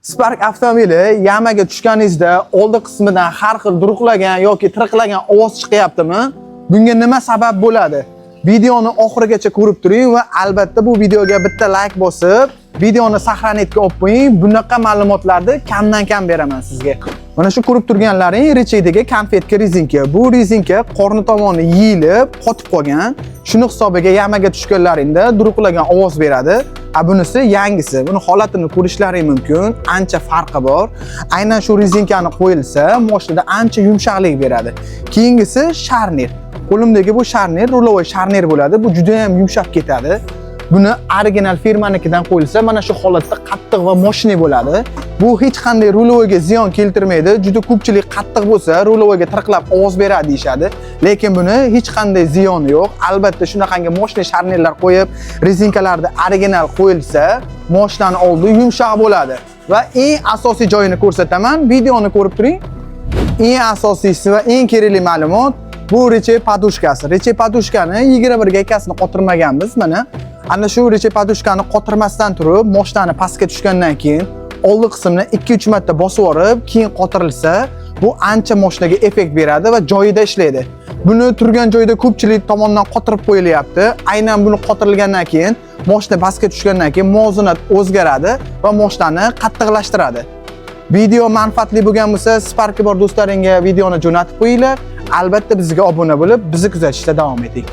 Spark avtomobili yamaga tushganingizda oldi qismidan har xil duruqlagan yoki tiriqlagan ovoz chiqyaptimi? Bunga nima sabab bo'ladi? Videoni oxirigacha ko'rib turing va albatta bu videoga bitta like bosib, videoni saqlanitga olib qo'ying. Bunaqa ma'lumotlarni kamdan kam beraman sizga. Mana shu ko'rib turganlaring rechedagi konfetka rezinka. Bu rezinka qorni tomoni yeyilib, qotib qolgan. Shuni hisobiga yamaga tushganlaringda duruqlagan ovoz beradi. Bunisi yangisi. Buni holatini ko'rishlaring mumkin. Ancha farqi bor. Aynan shu rezinkani qo'yilsa, mashinada ancha yumshoqlik beradi. Keyingisi sharnir. Qo'limdagi bu sharnir, rulovoy sharnir bo'ladi. Bu juda ham yumshab ketadi. Buni original firmanikidan qo'yilsa, mana shu holatda qattiq va moshni bo'ladi. Bu hech qanday rulovoyga ziyon keltirmaydi. Juda ko'pchilik qattiq bo'lsa, rulovoyga tiriqlab ovoz beradi deyshadi. Lekin buni hech qanday ziyoni yo'q. Albatta shunaqangi moshni sharnirlar qo'yib, rezinkalarda original qo'yilsa, moshinani oldi yumshoq bo'ladi. Va eng asosiy joyini ko'rsataman. Videoni ko'rib turing. Eng asosiysi va eng kerakli ma'lumot bu reche podushkasi. Reche podushkani 21 ga ikkasini qotirmaganmiz mana. Ana shu reche podushkani qotirmasdan turib, mashinani pastga tushgandan keyin oldi qismini 2-3 marta bosib olib, keyin qotirilsa, bu ancha mashinaga effekt beradi va joyida ishlaydi. Buni turgan joyda ko'pchilik tomonidan qotirib qo'yilyapti. Aynan buni qotirilgandan keyin, mashina pastga tushgandan keyin muvozanat o'zgaradi va mashinani qattiqlashtiradi. Video manfaatli bo'lgan bo'lsa, Spark bor do'stlaringga videoni jo'natib qo'yinglar. Albatta bizga obuna bo'lib, bizni kuzatishda davom eting.